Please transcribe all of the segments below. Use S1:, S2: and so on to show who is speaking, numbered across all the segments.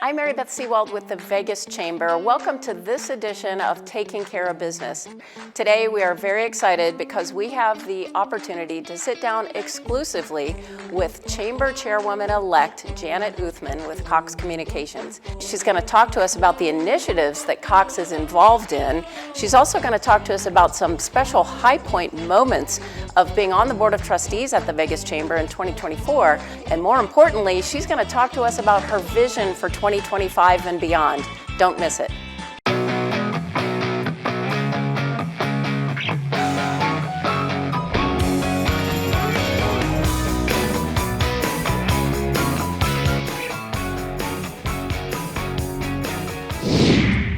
S1: I'm Beth Sewald with the Vegas Chamber. Welcome to this edition of Taking Care of Business. Today we are very excited because we have the opportunity to sit down exclusively with Chamber Chairwoman-elect Janet Uthman with Cox Communications. She's going to talk to us about the initiatives that Cox is involved in. She's also going to talk to us about some special high point moments of being on the Board of Trustees at the Vegas Chamber in 2024. And more importantly, she's going to talk to us about her vision for 2025 and beyond. Don't miss it.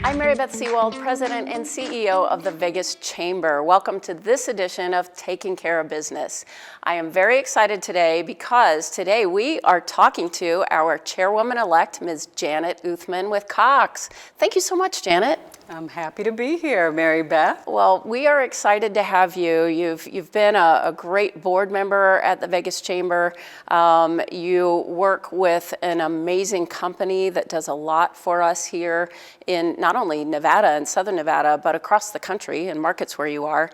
S1: I'm Beth Sewald, President and CEO of the Vegas Chamber. Welcome to this edition of Taking Care of Business. I am very excited today because today we are talking to our Chairwoman-elect, Ms. Janet Uthman with Cox. Thank you so much, Janet.
S2: I'm happy to be here, Mary Beth.
S1: Well, we are excited to have you. You've been a great board member at the Vegas Chamber. You work with an amazing company that does a lot for us here in not only Nevada and Southern Nevada, but across the country in markets where you are.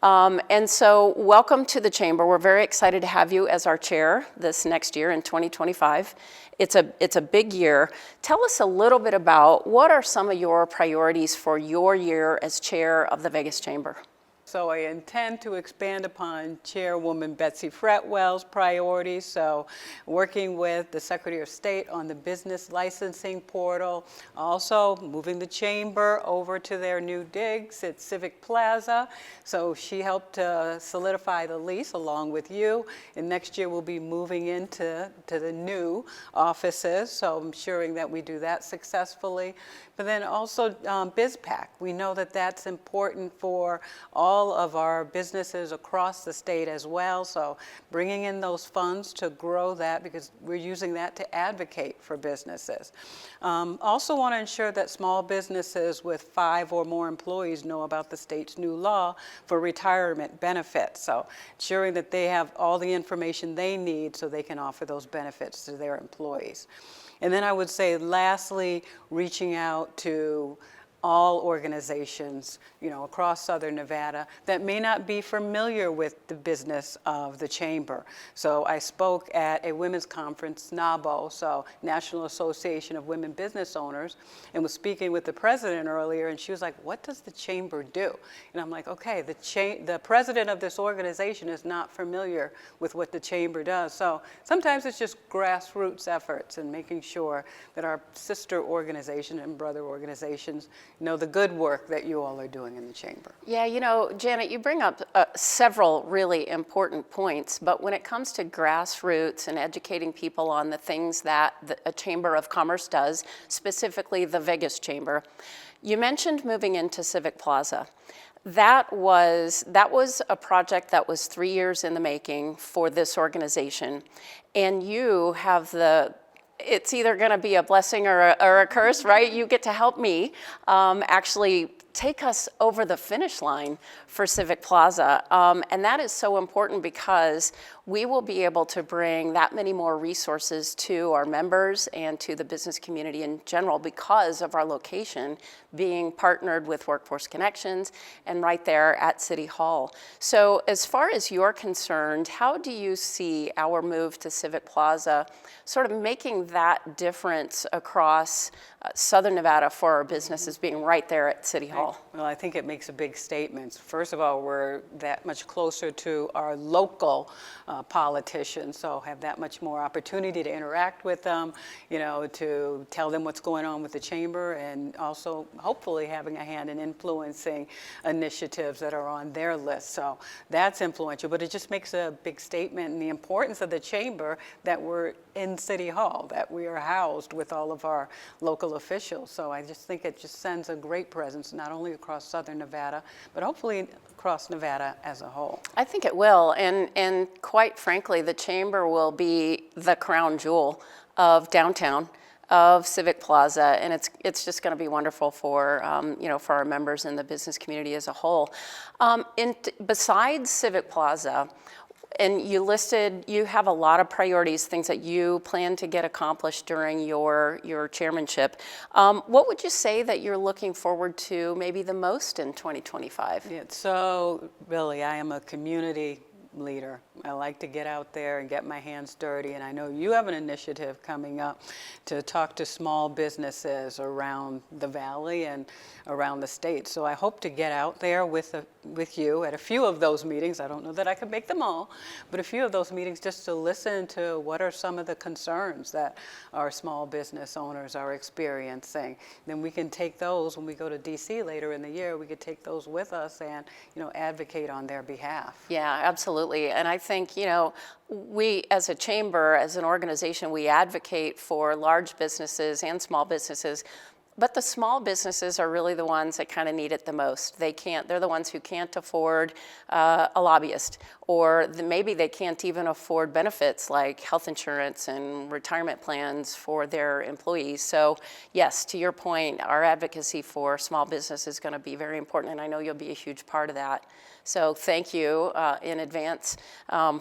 S1: And so welcome to the Chamber. We're very excited to have you as our chair this next year in 2025. It's a big year. Tell us a little bit about what are some of your priorities for your year as chair of the Vegas Chamber?
S2: So I intend to expand upon Chairwoman Betsy Fretwell's priorities. So working with the Secretary of State on the business licensing portal, also moving the Chamber over to their new digs at Civic Plaza. So she helped solidify the lease along with you. And next year we'll be moving into the new offices. So I'm ensuring that we do that successfully. But then also BizPac. We know that that's important for all of our businesses across the state as well. So bringing in those funds to grow that because we're using that to advocate for businesses. Also want to ensure that small businesses with 5 or more employees know about the state's new law for retirement benefits. So ensuring that they have all the information they need so they can offer those benefits to their employees. And then I would say, lastly, reaching out to all organizations, across Southern Nevada that may not be familiar with the business of the Chamber. So I spoke at a women's conference, NABO, so National Association of Women Business Owners, and was speaking with the president earlier, and she was like, what does the Chamber do? And I'm like, okay, the president of this organization is not familiar with what the Chamber does. So sometimes it's just grassroots efforts and making sure that our sister organization and brother organizations know the good work that you all are doing in the Chamber.
S1: Yeah, Janet, you bring up several really important points, but when it comes to grassroots and educating people on the things that a Chamber of Commerce does, specifically the Vegas Chamber, you mentioned moving into Civic Plaza. That was a project that was 3 years in the making for this organization, and you have it's either going to be a blessing or a curse, right? You get to help me actually take us over the finish line for Civic Plaza. And that is so important because we will be able to bring that many more resources to our members and to the business community in general because of our location being partnered with Workforce Connections and right there at City Hall. So as far as you're concerned, how do you see our move to Civic Plaza sort of making that difference across Southern Nevada for our businesses being right there at City Hall?
S2: Well, I think it makes a big statement. First of all, we're that much closer to our local politicians, so have that much more opportunity to interact with them, to tell them what's going on with the Chamber, and also hopefully having a hand in influencing initiatives that are on their list. So that's influential, but it just makes a big statement in the importance of the Chamber that we're in City Hall, that we are housed with all of our local officials. So I just think it just sends a great presence, not only across Southern Nevada, but hopefully across Nevada as a whole.
S1: I think it will, and quite frankly, the Chamber will be the crown jewel of downtown, of Civic Plaza, and it's just going to be wonderful for for our members and the business community as a whole. Besides Civic Plaza, And you have a lot of priorities, things that you plan to get accomplished during your chairmanship. What would you say that you're looking forward to maybe the most in 2025?
S2: Yeah, so really, I am a community leader. I like to get out there and get my hands dirty, and I know you have an initiative coming up to talk to small businesses around the valley and around the state. So I hope to get out there with you at a few of those meetings. I don't know that I could make them all, but a few of those meetings just to listen to what are some of the concerns that our small business owners are experiencing. Then we can take those when we go to DC later in the year. We could take those with us and advocate on their behalf.
S1: Yeah, absolutely. And I think, we as a chamber, as an organization, we advocate for large businesses and small businesses. But the small businesses are really the ones that kind of need it the most. They're the ones who can't afford a lobbyist, or maybe they can't even afford benefits like health insurance and retirement plans for their employees. So yes, to your point, our advocacy for small business is going to be very important, and I know you'll be a huge part of that. So thank you in advance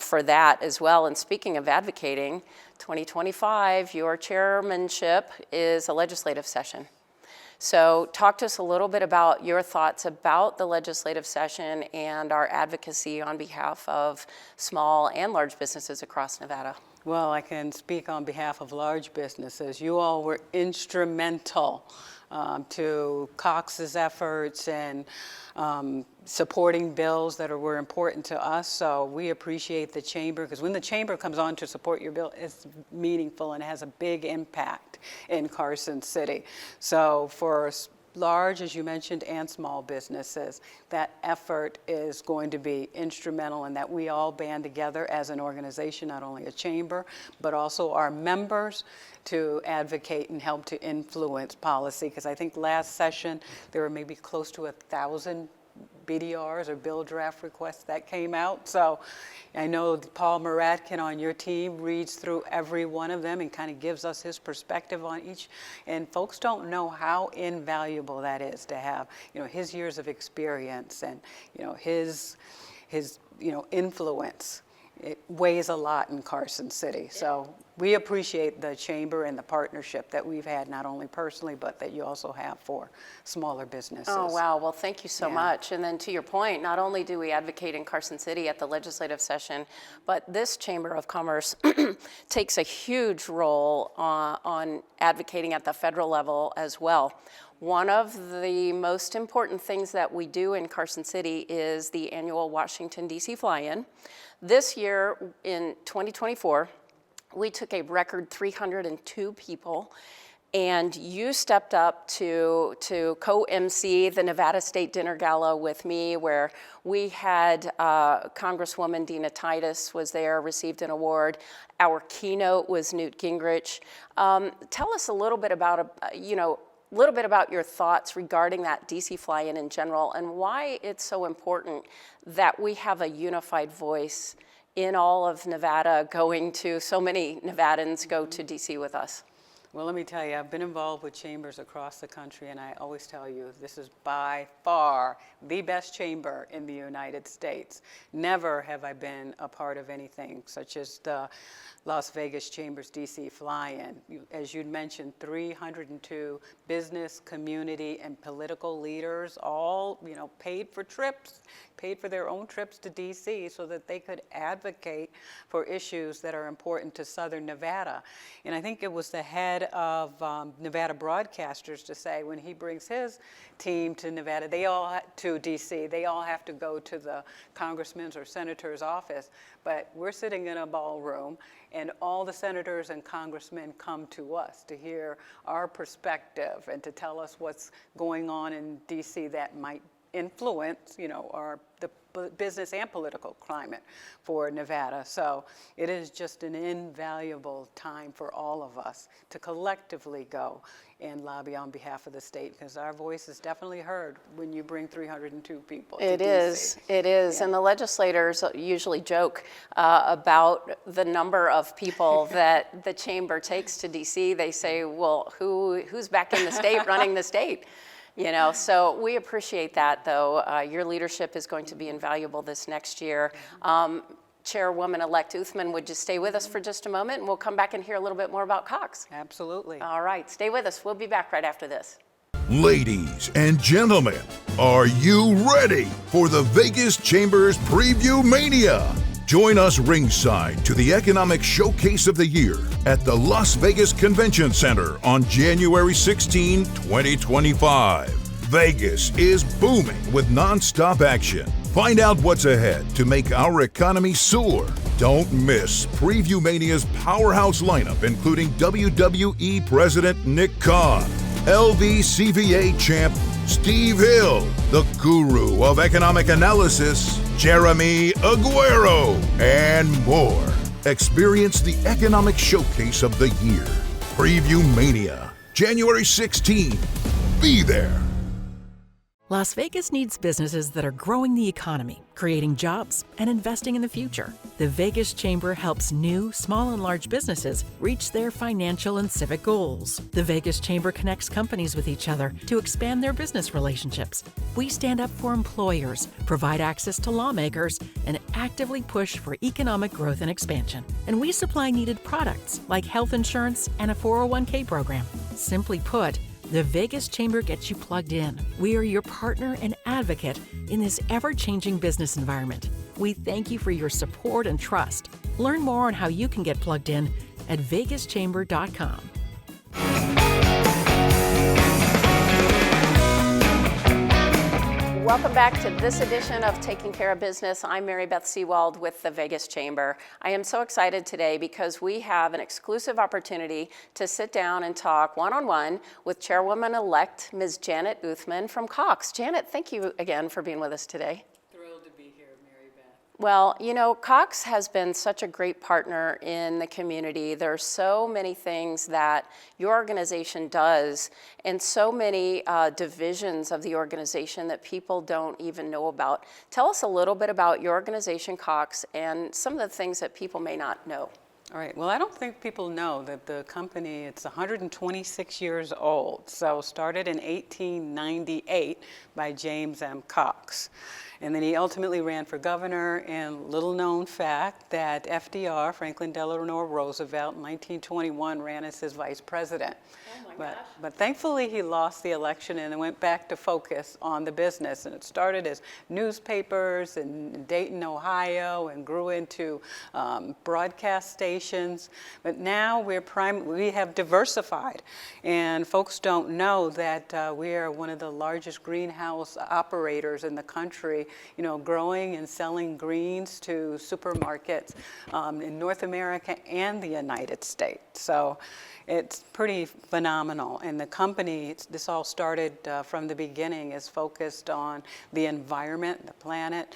S1: for that as well. And speaking of advocating, 2025, your chairmanship is a legislative session. So talk to us a little bit about your thoughts about the legislative session and our advocacy on behalf of small and large businesses across Nevada.
S2: Well, I can speak on behalf of large businesses. You all were instrumental to Cox's efforts and supporting bills that were important to us. So we appreciate the chamber, because when the chamber comes on to support your bill, it's meaningful and has a big impact in Carson City. So for large, as you mentioned, and small businesses, that effort is going to be instrumental in that we all band together as an organization, not only a chamber, but also our members, to advocate and help to influence policy. Because I think last session there were maybe close to 1,000 BDRs or bill draft requests that came out. So I know Paul Muratkin on your team reads through every one of them and kind of gives us his perspective on each. And folks don't know how invaluable that is to have, his years of experience and, his influence. It weighs a lot in Carson City. So we appreciate the chamber and the partnership that we've had, not only personally, but that you also have for smaller businesses.
S1: Oh, wow. Well, thank you so much. And then to your point, not only do we advocate in Carson City at the legislative session, but this Chamber of Commerce takes a huge role on advocating at the federal level as well. One of the most important things that we do in Carson City is the annual Washington, D.C. fly-in. This year, in 2024, we took a record 302 people, and you stepped up to co-MC the Nevada State Dinner Gala with me, where we had Congresswoman Dina Titus was there, received an award. Our keynote was Newt Gingrich. Tell us a little bit about your thoughts regarding that DC fly-in in general, and why it's so important that we have a unified voice in all of Nevada, so many Nevadans go to DC with us.
S2: Well, let me tell you, I've been involved with chambers across the country, and I always tell you, this is by far the best chamber in the United States. Never have I been a part of anything such as the Las Vegas Chamber's DC fly-in. As you'd mentioned, 302 business, community, and political leaders, all paid for their own trips to DC so that they could advocate for issues that are important to Southern Nevada. And I think it was the head of Nevada Broadcasters to say, when he brings his team to Nevada, to DC, they all have to go to the congressman's or senator's office. But we're sitting in a ballroom, and all the senators and congressmen come to us to hear our perspective and to tell us what's going on in DC that might influence, the business and political climate for Nevada. So it is just an invaluable time for all of us to collectively go and lobby on behalf of the state, because our voice is definitely heard when you bring 302 people to DC.
S1: It is. Yeah. And the legislators usually joke about the number of people that the chamber takes to DC. They say, well, who's back in the state running the state? So we appreciate that, though. Your leadership is going to be invaluable this next year. Chairwoman-elect Uthman, would you stay with us for just a moment, and we'll come back and hear a little bit more about Cox.
S2: Absolutely.
S1: All right, stay with us. We'll be back right after this.
S3: Ladies and gentlemen, are you ready for the Vegas Chamber's Preview Mania? Join us ringside to the Economic Showcase of the Year at the Las Vegas Convention Center on January 16, 2025. Vegas is booming with nonstop action. Find out what's ahead to make our economy soar. Don't miss Preview Mania's powerhouse lineup, including WWE President Nick Khan, LVCVA champ Steve Hill, the guru of economic analysis, Jeremy Aguero, and more. Experience the Economic Showcase of the Year. Preview Mania, January 16. Be there.
S4: Las Vegas needs businesses that are growing the economy, creating jobs, and investing in the future. The Vegas Chamber helps new, small, and large businesses reach their financial and civic goals. The Vegas Chamber connects companies with each other to expand their business relationships. We stand up for employers, provide access to lawmakers, and actively push for economic growth and expansion. And we supply needed products like health insurance and a 401k program. Simply put, the Vegas Chamber gets you plugged in. We are your partner and advocate in this ever-changing business environment. We thank you for your support and trust. Learn more on how you can get plugged in at vegaschamber.com.
S1: Welcome back to this edition of Taking Care of Business. I'm Mary Beth Sewald with the Vegas Chamber. I am so excited today because we have an exclusive opportunity to sit down and talk one-on-one with Chairwoman-elect Ms. Janet Uthman from Cox. Janet, thank you again for being with us today.
S2: Thrilled to be here, Mary Beth.
S1: Well, you know, Cox has been such a great partner in the community. There are so many things that your organization does and so many divisions of the organization that people don't even know about. Tell us a little bit about your organization, Cox, and some of the things that people may not know.
S2: All right. Well, I don't think people know that the company, it's 126 years old. So started in 1898 by James M. Cox. And then he ultimately ran for governor, and little known fact that FDR, Franklin Delano Roosevelt, in 1921 ran as his vice president.
S1: Oh my gosh.
S2: But thankfully he lost the election and went back to focus on the business. And it started as newspapers in Dayton, Ohio, and grew into broadcast stations. But now we have diversified. And folks don't know that we are one of the largest greenhouse operators in the country, you know, growing and selling greens to supermarkets in North America and the United States. So it's pretty phenomenal. And the company, this all started from the beginning, is focused on the environment, the planet,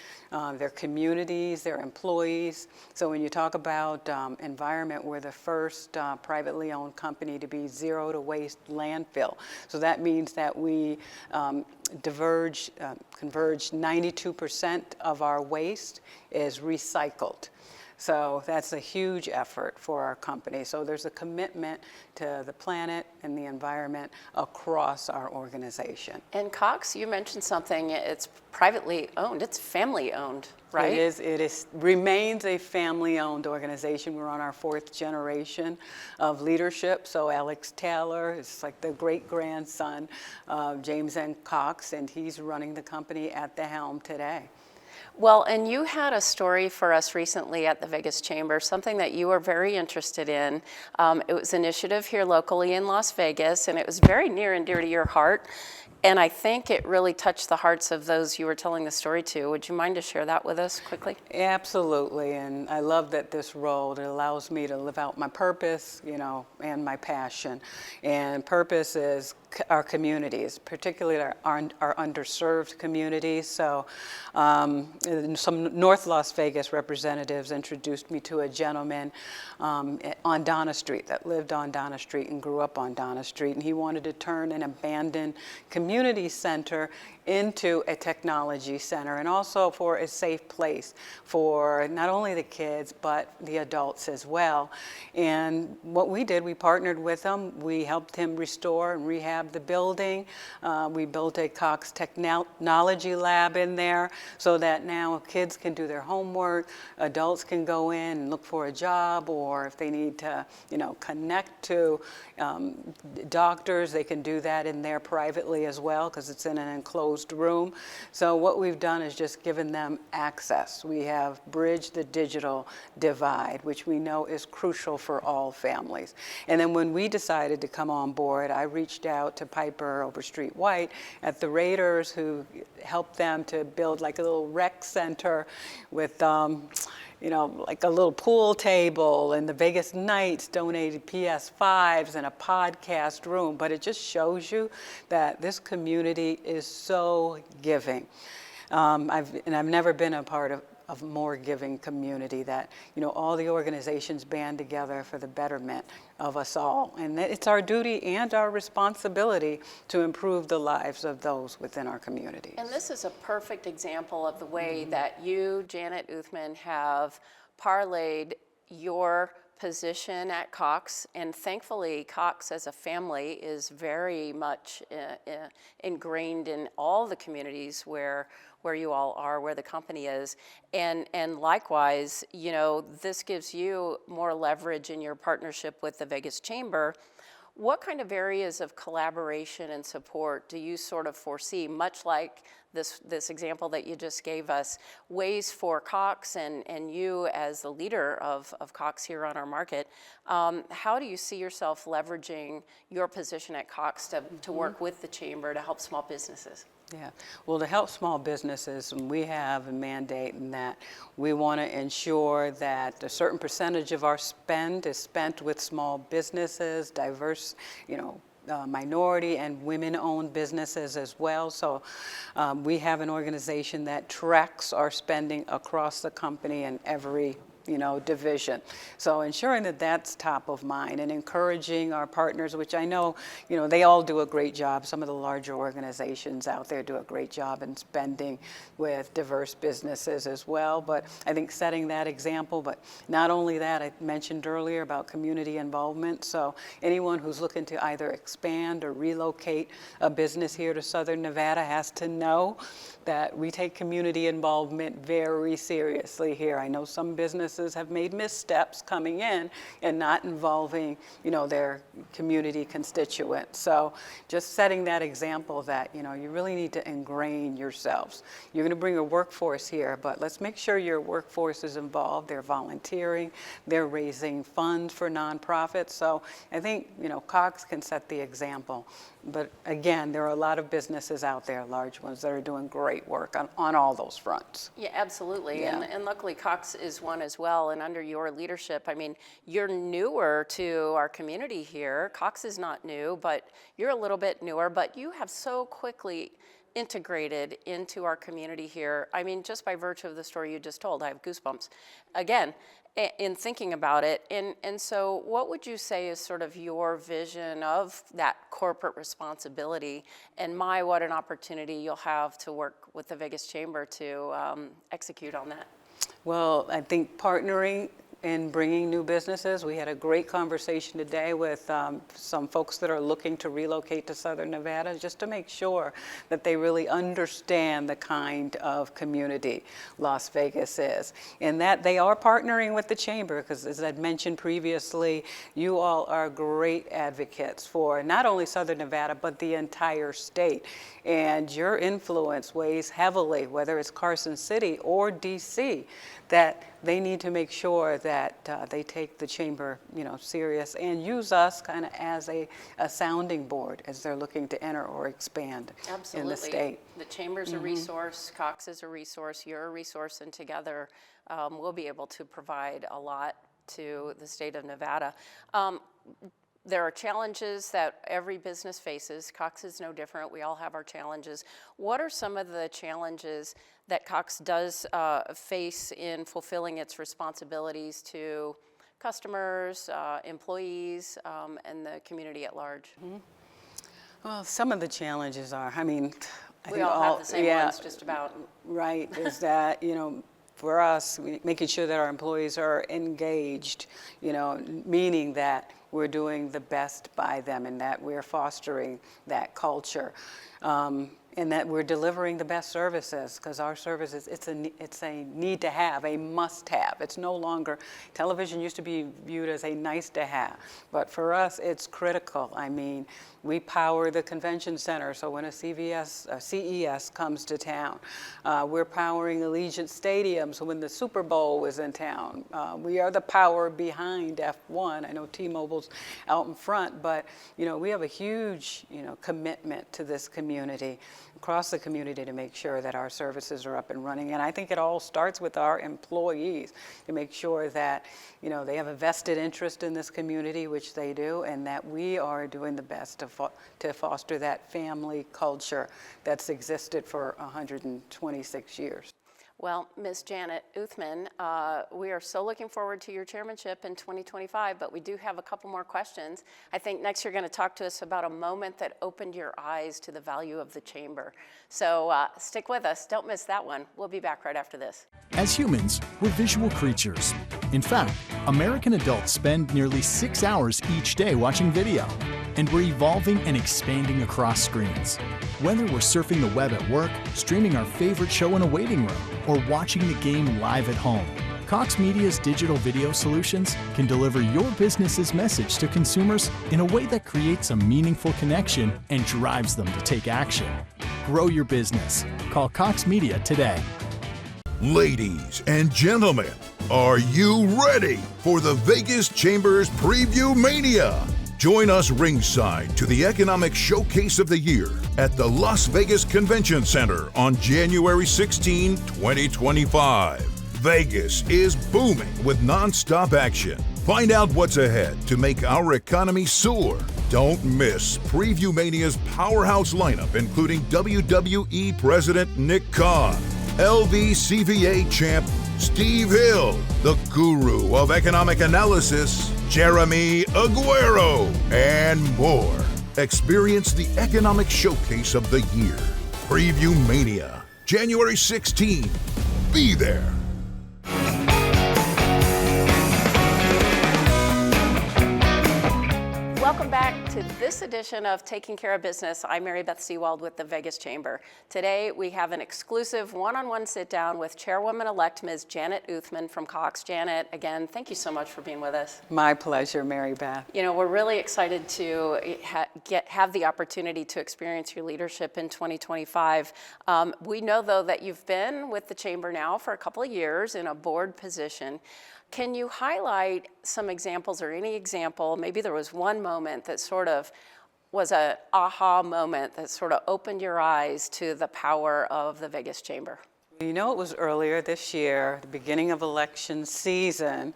S2: their communities, their employees. So when you talk about environment, we're the first privately owned company to be zero to waste landfill. So that means that we converge 92% of our waste is recycled. So that's a huge effort for our company. So there's a commitment to the planet and the environment across our organization.
S1: And Cox, you mentioned something, it's privately owned, it's family owned, right?
S2: It remains a family-owned organization. We're on our 4th generation of leadership. So Alex Taylor is like the great-grandson of James N. Cox, and he's running the company at the helm today.
S1: Well, and you had a story for us recently at the Vegas Chamber, something that you were very interested in. It was an initiative here locally in Las Vegas, and it was very near and dear to your heart. And I think it really touched the hearts of those you were telling the story to. Would you mind to share that with us quickly?
S2: Absolutely, and I love that this role, it allows me to live out my purpose, you know, and my passion. And purpose is our communities, particularly our underserved communities. So some North Las Vegas representatives introduced me to a gentleman on Donna Street that lived on Donna Street and grew up on Donna Street, and he wanted to turn an abandoned community center into a technology center, and also for a safe place for not only the kids but the adults as well. And what we did, we partnered with him. We helped him restore and rehab rehab the building. We built a Cox Technology Lab in there so that now kids can do their homework, adults can go in and look for a job, or if they need to, connect to doctors, they can do that in there privately as well because it's in an enclosed room. So what we've done is just given them access. We have bridged the digital divide, which we know is crucial for all families. And then when we decided to come on board, I reached out to Piper Overstreet White at the Raiders, who helped them to build like a little rec center with like a little pool table, and the Vegas Knights donated PS5s and a podcast room. But it just shows you that this community is so giving. I've never been a part of a more giving community, that all the organizations band together for the betterment of us all. And it's our duty and our responsibility to improve the lives of those within our communities.
S1: And this is a perfect example of the way that you, Janet Uthman, have parlayed your position at Cox, and thankfully Cox as a family is very much ingrained in all the communities where you all are, where the company is, and likewise, this gives you more leverage in your partnership with the Vegas Chamber. What kind of areas of collaboration and support do you sort of foresee, much like this example that you just gave us, ways for Cox and you as the leader of Cox here on our market, how do you see yourself leveraging your position at Cox to work with the Chamber to help small businesses?
S2: Yeah, well, to help small businesses, we have a mandate in that we want to ensure that a certain percentage of our spend is spent with small businesses, diverse, minority and women-owned businesses as well. So we have an organization that tracks our spending across the company in every division. So ensuring that that's top of mind and encouraging our partners, which I know, they all do a great job. Some of the larger organizations out there do a great job in spending with diverse businesses as well. But I think setting that example, but not only that, I mentioned earlier about community involvement. So anyone who's looking to either expand or relocate a business here to Southern Nevada has to know that we take community involvement very seriously here. I know some businesses have made missteps coming in and not involving, their community constituents. So just setting that example that, you really need to ingrain yourselves. You're going to bring a workforce here, but let's make sure your workforce is involved. They're volunteering, they're raising funds for nonprofits. So I think, Cox can set the example. But again, there are a lot of businesses out there, large ones, that are doing great work on all those fronts.
S1: Yeah, absolutely.
S2: Yeah.
S1: And luckily Cox is one as well. And under your leadership, you're newer to our community here. Cox is not new, but you're a little bit newer, but you have so quickly integrated into our community here. Just by virtue of the story you just told, I have goosebumps. Again, in thinking about it. And so what would you say is sort of your vision of that corporate responsibility, and what an opportunity you'll have to work with the Vegas Chamber to execute on that?
S2: Well, I think partnering in bringing new businesses. We had a great conversation today with some folks that are looking to relocate to Southern Nevada, just to make sure that they really understand the kind of community Las Vegas is, and that they are partnering with the Chamber, because as I'd mentioned previously, you all are great advocates for not only Southern Nevada, but the entire state. And your influence weighs heavily, whether it's Carson City or DC, that they need to make sure that they take the Chamber, serious, and use us kind of as a sounding board as they're looking to enter or expand in the state.
S1: The Chamber's a resource, Cox is a resource, you're a resource, and together we'll be able to provide a lot to the state of Nevada. There are challenges that every business faces. Cox is no different. We all have our challenges. What are some of the challenges that Cox does face in fulfilling its responsibilities to customers, employees, and the community at large?
S2: Well, some of the challenges are,
S1: we all have the same ones, just about.
S2: Right, is that, for us, making sure that our employees are engaged, meaning that we're doing the best by them and that we're fostering that culture. And that we're delivering the best services, because our services, it's a need to have, a must have. It's no longer, television used to be viewed as a nice to have, but for us it's critical. I mean, we power the convention center, so when a CES comes to town, we're powering Allegiant Stadium, so when the Super Bowl is in town, we are the power behind F1. I know T-Mobile's out in front, but we have a huge commitment to this community, across the community, to make sure that our services are up and running. And I think it all starts with our employees, to make sure that they have a vested interest in this community, which they do, and that we are doing the best to foster that family culture that's existed for 126 years.
S1: Well, Ms. Janet Uthman, we are so looking forward to your chairmanship in 2025, but we do have a couple more questions. I think next you're going to talk to us about a moment that opened your eyes to the value of the chamber. So stick with us. Don't miss that one. We'll be back right after this.
S5: As humans, we're visual creatures. In fact, American adults spend nearly 6 hours each day watching video, and we're evolving and expanding across screens. Whether we're surfing the web at work, streaming our favorite show in a waiting room, or watching the game live at home, Cox Media's digital video solutions can deliver your business's message to consumers in a way that creates a meaningful connection and drives them to take action. Grow your business. Call Cox Media today.
S3: Ladies and gentlemen, are you ready for the Vegas Chambers Preview Mania? Join us ringside to the economic showcase of the year at the Las Vegas Convention Center on January 16, 2025. Vegas is booming with non-stop action. Find out what's ahead to make our economy soar. Don't miss Preview Mania's powerhouse lineup, including WWE President Nick Khan, LVCVA champ Steve Hill, the guru of economic analysis, Jeremy Aguero, and more. Experience the economic showcase of the year. Preview Mania, January 16. Be there.
S1: Welcome back to this edition of Taking Care of Business. I'm Mary Beth Sewald with the Vegas Chamber. Today we have an exclusive one-on-one sit-down with Chairwoman-elect Ms. Janet Uthman from Cox. Janet, again, thank you so much for being with us.
S2: My pleasure, Mary Beth.
S1: We're really excited to have the opportunity to experience your leadership in 2025. We know, though, that you've been with the Chamber now for a couple of years in a board position. Can you highlight some examples, or any example, maybe there was one moment that sort of was an aha moment that sort of opened your eyes to the power of the Vegas Chamber?
S2: It was earlier this year, the beginning of election season,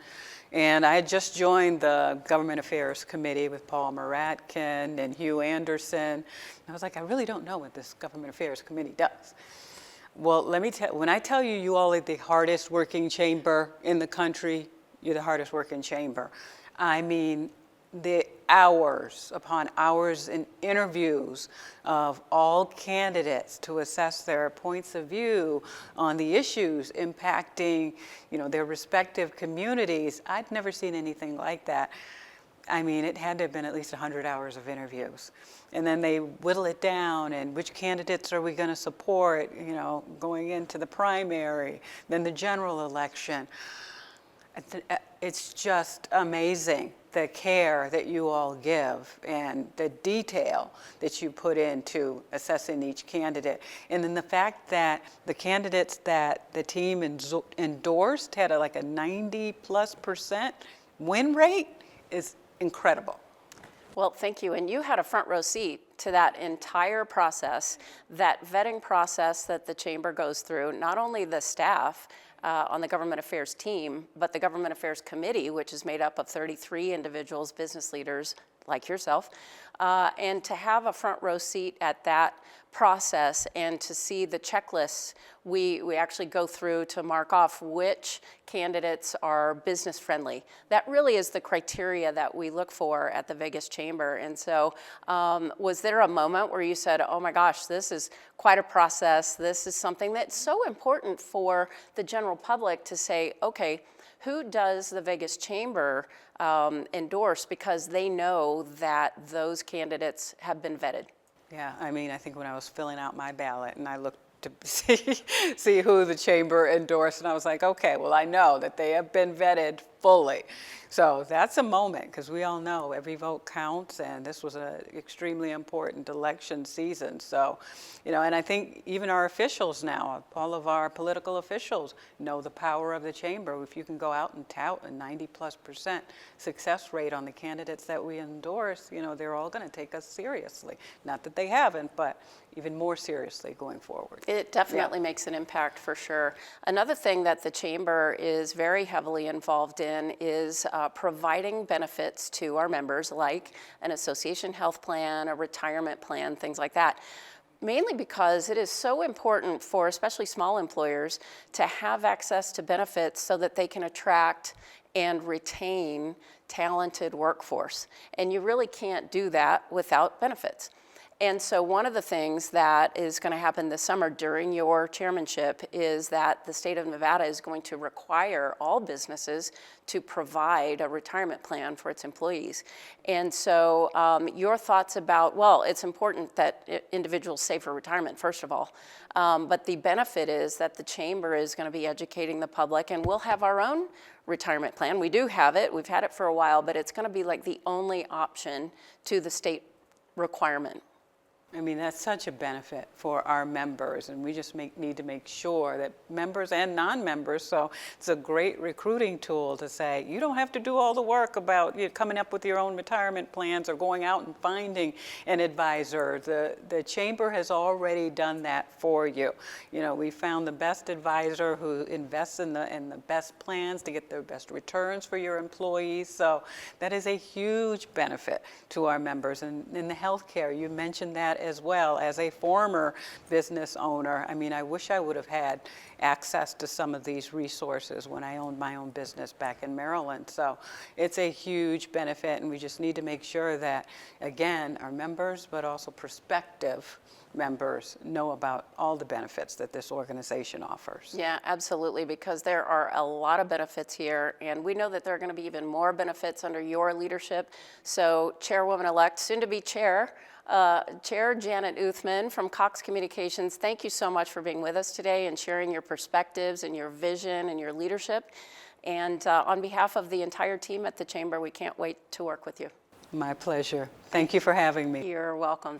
S2: and I had just joined the Government Affairs Committee with Paul Moratkin and Hugh Anderson. I was like, I really don't know what this Government Affairs Committee does. Well, let me tell you, when I tell you you all are the hardest working chamber in the country, you're the hardest working chamber. I mean, the hours upon hours in interviews of all candidates to assess their points of view on the issues impacting, their respective communities. I'd never seen anything like that. I mean, it had to have been at least 100 hours of interviews. And then they whittle it down, and which candidates are we going to support, going into the primary, then the general election. It's just amazing, the care that you all give and the detail that you put into assessing each candidate. And then the fact that the candidates that the team endorsed had a 90+% win rate is incredible.
S1: Well, thank you. And you had a front row seat to that entire process, that vetting process that the Chamber goes through, not only the staff on the Government Affairs team, but the Government Affairs Committee, which is made up of 33 individuals, business leaders like yourself, and to have a front row seat at that process and to see the checklists we actually go through to mark off which candidates are business friendly. That really is the criteria that we look for at the Vegas Chamber. And so was there a moment where you said, oh my gosh, this is quite a process. This is something that's so important for the general public to say, okay, who does the Vegas Chamber endorse because they know that those candidates have been vetted?
S2: Yeah, I mean, I think when I was filling out my ballot and I looked to see who the chamber endorsed, and I was like, okay, well, I know that they have been vetted fully. So that's a moment, because we all know every vote counts, and this was an extremely important election season. So, you know, and I think even our officials now, all of our political officials know the power of the chamber. If you can go out and tout a 90+% success rate on the candidates that we endorse, you know, they're all going to take us seriously. Not that they haven't, but even more seriously going forward.
S1: It definitely makes an impact for sure. Another thing that the chamber is very heavily involved in is providing benefits to our members, like an association health plan, a retirement plan, things like that. Mainly because it is so important for especially small employers to have access to benefits so that they can attract and retain talented workforce. And you really can't do that without benefits. And so one of the things that is going to happen this summer during your chairmanship is that the state of Nevada is going to require all businesses to provide a retirement plan for its employees. And so your thoughts about, well, it's important that individuals save for retirement, first of all, but the benefit is that the chamber is going to be educating the public, and we'll have our own retirement plan. We do have it. We've had it for a while, but it's going to be like the only option to the state requirement.
S2: I mean, that's such a benefit for our members, and we just need to make sure that members and non-members, so it's a great recruiting tool to say, you don't have to do all the work about coming up with your own retirement plans or going out and finding an advisor. The chamber has already done that for you. You know, we found the best advisor who invests in the best plans to get the best returns for your employees, so that is a huge benefit to our members. And in the healthcare, you mentioned that as well. As a former business owner, I mean, I wish I would have had access to some of these resources when I owned my own business back in Maryland. So it's a huge benefit, and we just need to make sure that, again, our members, but also prospective members know about all the benefits that this organization offers.
S1: Yeah, absolutely, because there are a lot of benefits here, and we know that there are going to be even more benefits under your leadership. So Chairwoman-elect, soon-to-be Chair Janet Uthman from Cox Communications, thank you so much for being with us today and sharing your perspectives and your vision and your leadership. And on behalf of the entire team at the Chamber, we can't wait to work with you.
S2: My pleasure. Thank you for having me.
S1: You're welcome.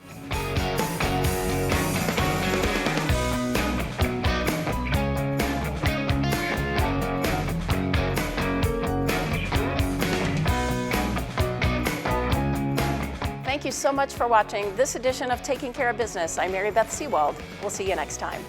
S1: Thank you so much for watching this edition of Taking Care of Business. I'm Beth Sewald. We'll see you next time.